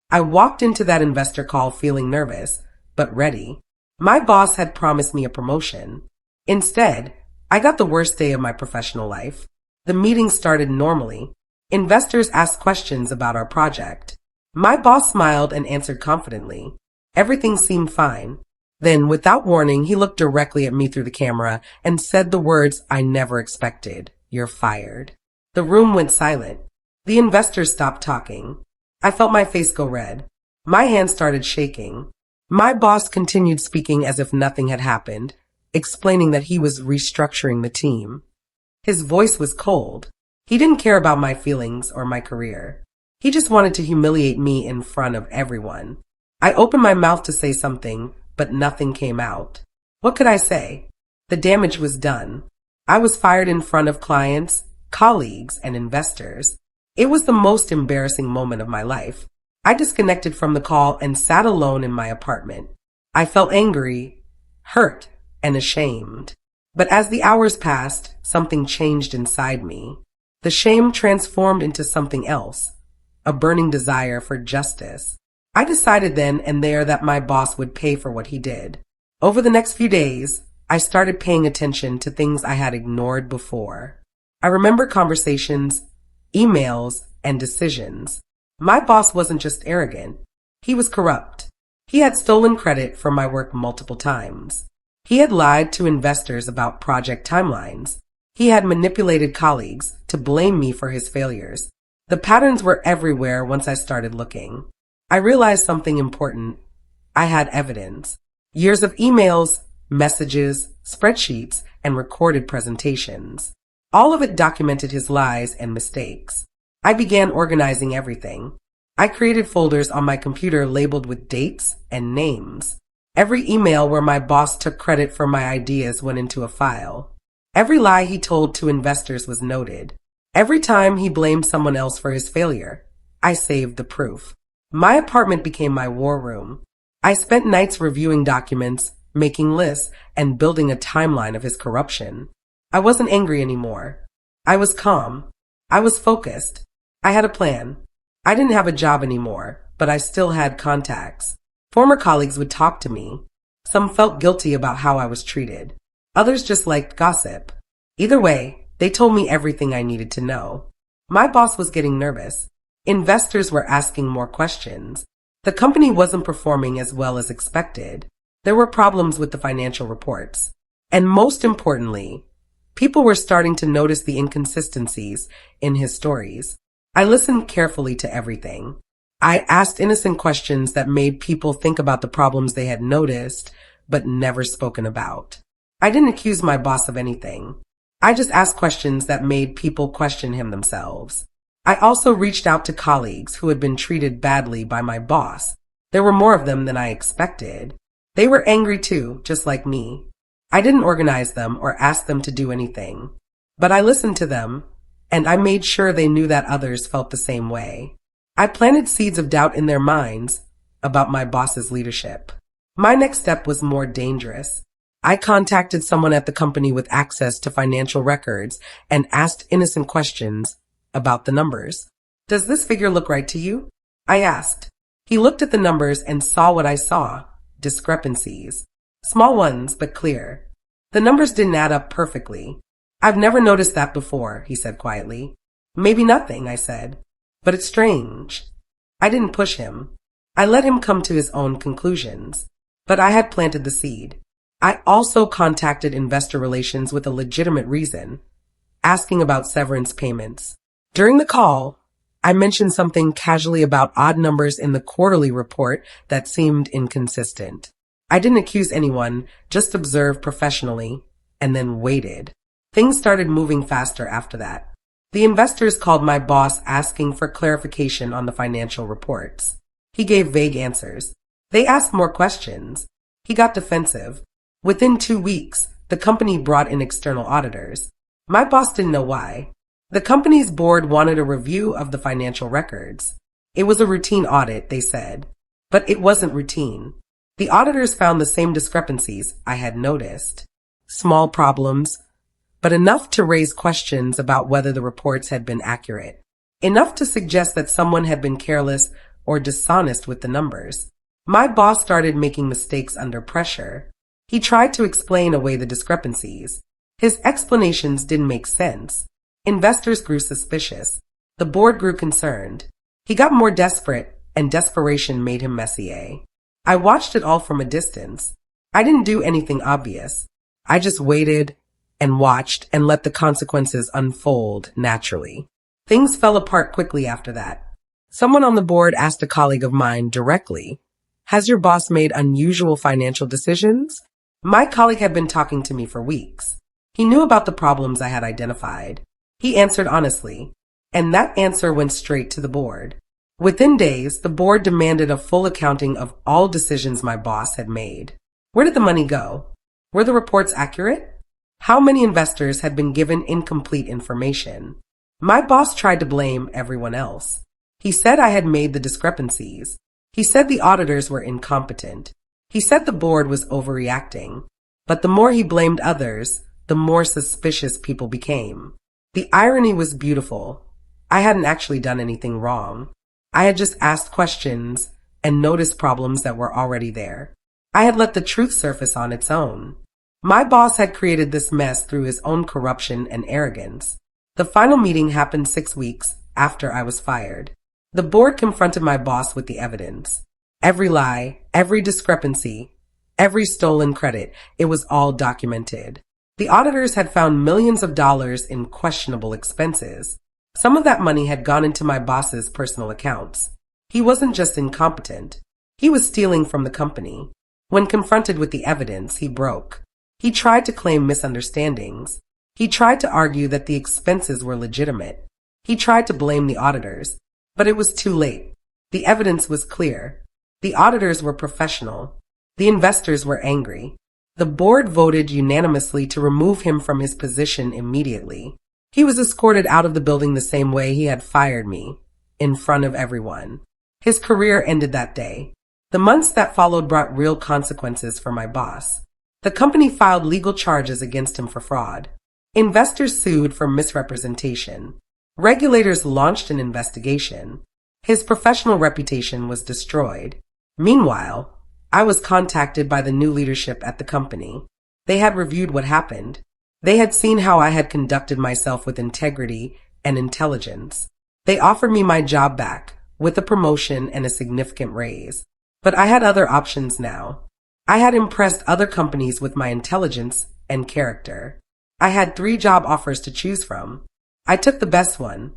I walked into that investor call feeling nervous, but ready. My boss had promised me a promotion. Instead, I got the worst day of my professional life. The meeting started normally. Investors asked questions about our project. My boss smiled and answered confidently. Everything seemed fine. Then, without warning, he looked directly at me through the camera and said the words I never expected. "You're fired." The room went silent. The investors stopped talking. I felt my face go red. My hands started shaking. My boss continued speaking as if nothing had happened, explaining that he was restructuring the team. His voice was cold. He didn't care about my feelings or my career. He just wanted to humiliate me in front of everyone. I opened my mouth to say something, but nothing came out. What could I say? The damage was done. I was fired in front of clients, colleagues, and investors. It was the most embarrassing moment of my life. I disconnected from the call and sat alone in my apartment. I felt angry, hurt, and ashamed. But as the hours passed, something changed inside me. The shame transformed into something else, a burning desire for justice. I decided then and there that my boss would pay for what he did. Over the next few days, I started paying attention to things I had ignored before. I remember conversations, emails, and decisions. My boss wasn't just arrogant. He was corrupt. He had stolen credit for my work multiple times. He had lied to investors about project timelines. He had manipulated colleagues to blame me for his failures. The patterns were everywhere once I started looking. I realized something important. I had evidence. Years of emails, messages, spreadsheets, and recorded presentations. All of it documented his lies and mistakes. I began organizing everything. I created folders on my computer labeled with dates and names. Every email where my boss took credit for my ideas went into a file. Every lie he told to investors was noted. Every time he blamed someone else for his failure, I saved the proof. My apartment became my war room. I spent nights reviewing documents, making lists, and building a timeline of his corruption. I wasn't angry anymore. I was calm. I was focused. I had a plan. I didn't have a job anymore, but I still had contacts. Former colleagues would talk to me. Some felt guilty about how I was treated. Others just liked gossip. Either way, they told me everything I needed to know. My boss was getting nervous. Investors were asking more questions. The company wasn't performing as well as expected. There were problems with the financial reports. And most importantly, people were starting to notice the inconsistencies in his stories. I listened carefully to everything. I asked innocent questions that made people think about the problems they had noticed, but never spoken about. I didn't accuse my boss of anything. I just asked questions that made people question him themselves. I also reached out to colleagues who had been treated badly by my boss. There were more of them than I expected. They were angry too, just like me. I didn't organize them or ask them to do anything, but I listened to them, and I made sure they knew that others felt the same way. I planted seeds of doubt in their minds about my boss's leadership. My next step was more dangerous. I contacted someone at the company with access to financial records and asked innocent questions about the numbers. "Does this figure look right to you?" I asked. He looked at the numbers and saw what I saw, discrepancies. Small ones, but clear. The numbers didn't add up perfectly. "I've never noticed that before," he said quietly. "Maybe nothing," I said. "But it's strange." I didn't push him. I let him come to his own conclusions. But I had planted the seed. I also contacted investor relations with a legitimate reason, asking about severance payments. During the call, I mentioned something casually about odd numbers in the quarterly report that seemed inconsistent. I didn't accuse anyone, just observed professionally, and then waited. Things started moving faster after that. The investors called my boss asking for clarification on the financial reports. He gave vague answers. They asked more questions. He got defensive. Within 2 weeks, the company brought in external auditors. My boss didn't know why. The company's board wanted a review of the financial records. It was a routine audit, they said. But it wasn't routine. The auditors found the same discrepancies I had noticed. Small problems, but enough to raise questions about whether the reports had been accurate. Enough to suggest that someone had been careless or dishonest with the numbers. My boss started making mistakes under pressure. He tried to explain away the discrepancies. His explanations didn't make sense. Investors grew suspicious. The board grew concerned. He got more desperate, and desperation made him messier. I watched it all from a distance. I didn't do anything obvious. I just waited and watched and let the consequences unfold naturally. Things fell apart quickly after that. Someone on the board asked a colleague of mine directly, "Has your boss made unusual financial decisions?" My colleague had been talking to me for weeks. He knew about the problems I had identified. He answered honestly, and that answer went straight to the board. Within days, the board demanded a full accounting of all decisions my boss had made. Where did the money go? Were the reports accurate? How many investors had been given incomplete information? My boss tried to blame everyone else. He said I had made the discrepancies. He said the auditors were incompetent. He said the board was overreacting. But the more he blamed others, the more suspicious people became. The irony was beautiful. I hadn't actually done anything wrong. I had just asked questions and noticed problems that were already there. I had let the truth surface on its own. My boss had created this mess through his own corruption and arrogance. The final meeting happened 6 weeks after I was fired. The board confronted my boss with the evidence. Every lie, every discrepancy, every stolen credit, it was all documented. The auditors had found millions of dollars in questionable expenses. Some of that money had gone into my boss's personal accounts. He wasn't just incompetent. He was stealing from the company. When confronted with the evidence, he broke. He tried to claim misunderstandings. He tried to argue that the expenses were legitimate. He tried to blame the auditors, but it was too late. The evidence was clear. The auditors were professional. The investors were angry. The board voted unanimously to remove him from his position immediately. He was escorted out of the building the same way he had fired me, in front of everyone. His career ended that day. The months that followed brought real consequences for my boss. The company filed legal charges against him for fraud. Investors sued for misrepresentation. Regulators launched an investigation. His professional reputation was destroyed. Meanwhile, I was contacted by the new leadership at the company. They had reviewed what happened. They had seen how I had conducted myself with integrity and intelligence. They offered me my job back, with a promotion and a significant raise. But I had other options now. I had impressed other companies with my intelligence and character. I had 3 job offers to choose from. I took the best one.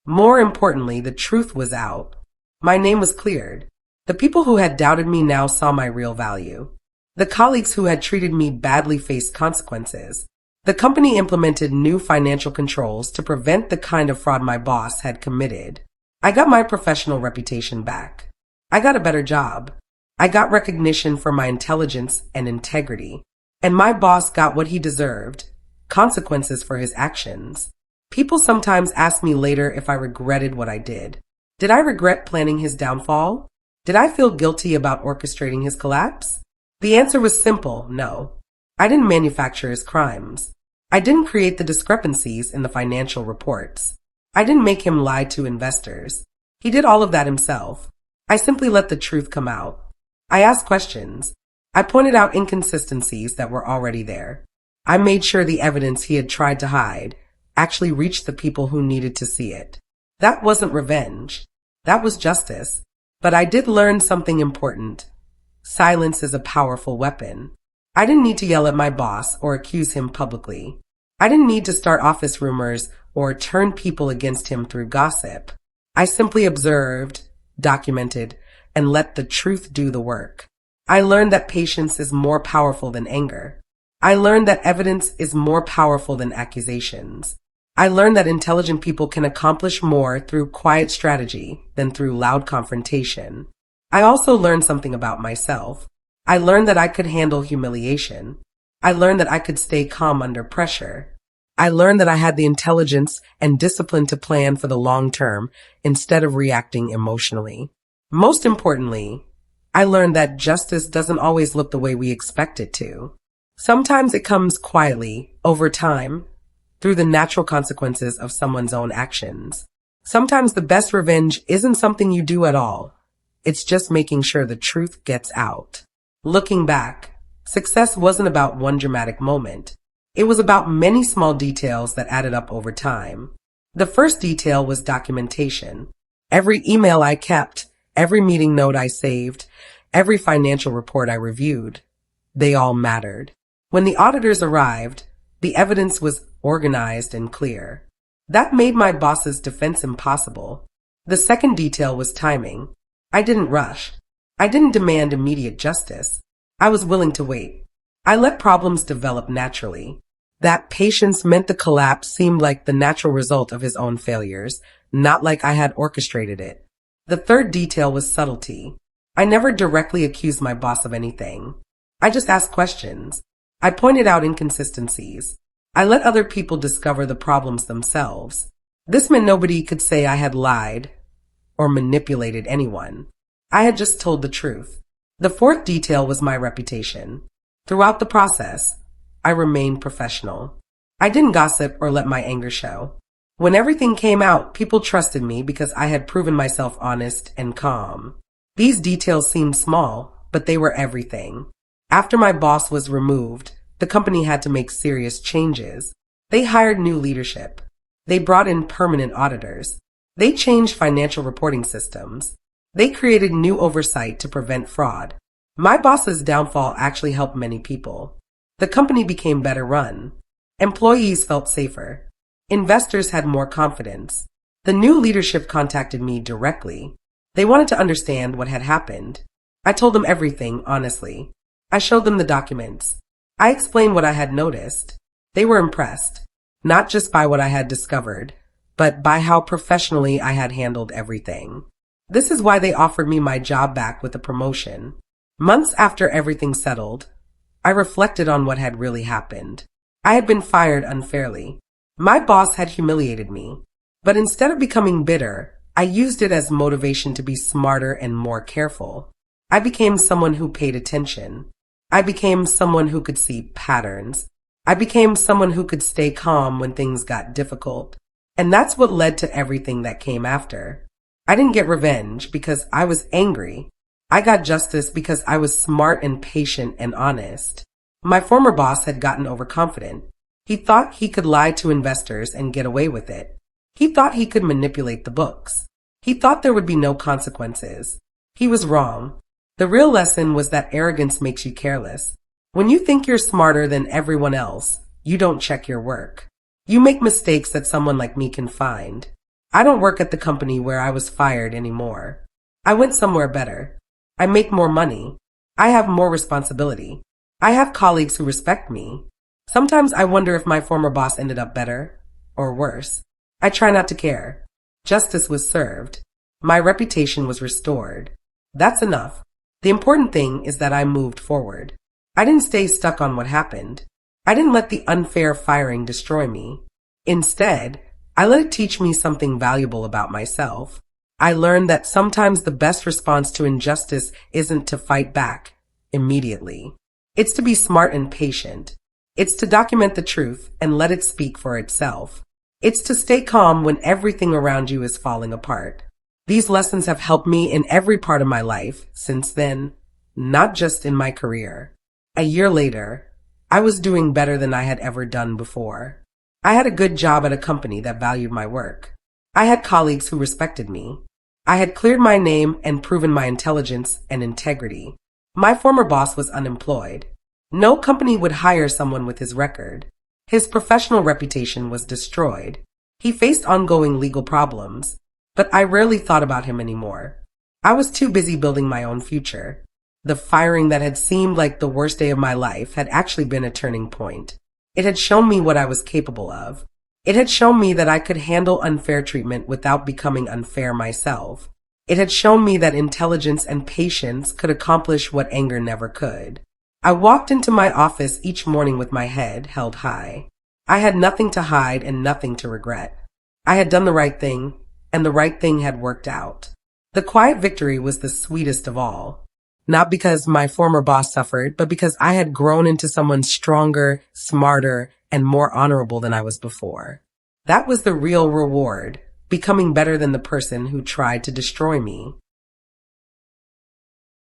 More importantly, the truth was out. My name was cleared. The people who had doubted me now saw my real value. The colleagues who had treated me badly faced consequences. The company implemented new financial controls to prevent the kind of fraud my boss had committed. I got my professional reputation back. I got a better job. I got recognition for my intelligence and integrity. And my boss got what he deserved, consequences for his actions. People sometimes ask me later if I regretted what I did. Did I regret planning his downfall? Did I feel guilty about orchestrating his collapse? The answer was simple, no. I didn't manufacture his crimes. I didn't create the discrepancies in the financial reports. I didn't make him lie to investors. He did all of that himself. I simply let the truth come out. I asked questions. I pointed out inconsistencies that were already there. I made sure the evidence he had tried to hide actually reached the people who needed to see it. That wasn't revenge. That was justice. But I did learn something important. Silence is a powerful weapon. I didn't need to yell at my boss or accuse him publicly. I didn't need to start office rumors or turn people against him through gossip. I simply observed, documented, and let the truth do the work. I learned that patience is more powerful than anger. I learned that evidence is more powerful than accusations. I learned that intelligent people can accomplish more through quiet strategy than through loud confrontation. I also learned something about myself. I learned that I could handle humiliation. I learned that I could stay calm under pressure. I learned that I had the intelligence and discipline to plan for the long term instead of reacting emotionally. Most importantly, I learned that justice doesn't always look the way we expect it to. Sometimes it comes quietly, over time, through the natural consequences of someone's own actions. Sometimes the best revenge isn't something you do at all. It's just making sure the truth gets out. Looking back, success wasn't about one dramatic moment. It was about many small details that added up over time. The first detail was documentation. Every email I kept, every meeting note I saved, every financial report I reviewed, they all mattered. When the auditors arrived, the evidence was organized and clear. That made my boss's defense impossible. The second detail was timing. I didn't rush. I didn't demand immediate justice. I was willing to wait. I let problems develop naturally. That patience meant the collapse seemed like the natural result of his own failures, not like I had orchestrated it. The third detail was subtlety. I never directly accused my boss of anything. I just asked questions. I pointed out inconsistencies. I let other people discover the problems themselves. This meant nobody could say I had lied or manipulated anyone. I had just told the truth. The fourth detail was my reputation. Throughout the process, I remained professional. I didn't gossip or let my anger show. When everything came out, people trusted me because I had proven myself honest and calm. These details seemed small, but they were everything. After my boss was removed, the company had to make serious changes. They hired new leadership. They brought in permanent auditors. They changed financial reporting systems. They created new oversight to prevent fraud. My boss's downfall actually helped many people. The company became better run. Employees felt safer. Investors had more confidence. The new leadership contacted me directly. They wanted to understand what had happened. I told them everything, honestly. I showed them the documents. I explained what I had noticed. They were impressed, not just by what I had discovered, but by how professionally I had handled everything. This is why they offered me my job back with a promotion. Months after everything settled, I reflected on what had really happened. I had been fired unfairly. My boss had humiliated me. But instead of becoming bitter, I used it as motivation to be smarter and more careful. I became someone who paid attention. I became someone who could see patterns. I became someone who could stay calm when things got difficult. And that's what led to everything that came after. I didn't get revenge because I was angry. I got justice because I was smart and patient and honest. My former boss had gotten overconfident. He thought he could lie to investors and get away with it. He thought he could manipulate the books. He thought there would be no consequences. He was wrong. The real lesson was that arrogance makes you careless. When you think you're smarter than everyone else, you don't check your work. You make mistakes that someone like me can find. I don't work at the company where I was fired anymore. I went somewhere better. I make more money. I have more responsibility. I have colleagues who respect me. Sometimes I wonder if my former boss ended up better or worse. I try not to care. Justice was served. My reputation was restored. That's enough. The important thing is that I moved forward. I didn't stay stuck on what happened. I didn't let the unfair firing destroy me. Instead, I let it teach me something valuable about myself. I learned that sometimes the best response to injustice isn't to fight back immediately. It's to be smart and patient. It's to document the truth and let it speak for itself. It's to stay calm when everything around you is falling apart. These lessons have helped me in every part of my life since then, not just in my career. A year later, I was doing better than I had ever done before. I had a good job at a company that valued my work. I had colleagues who respected me. I had cleared my name and proven my intelligence and integrity. My former boss was unemployed. No company would hire someone with his record. His professional reputation was destroyed. He faced ongoing legal problems, but I rarely thought about him anymore. I was too busy building my own future. The firing that had seemed like the worst day of my life had actually been a turning point. It had shown me what I was capable of. It had shown me that I could handle unfair treatment without becoming unfair myself. It had shown me that intelligence and patience could accomplish what anger never could. I walked into my office each morning with my head held high. I had nothing to hide and nothing to regret. I had done the right thing, and the right thing had worked out. The quiet victory was the sweetest of all. Not because my former boss suffered, but because I had grown into someone stronger, smarter, and more honorable than I was before. That was the real reward, becoming better than the person who tried to destroy me.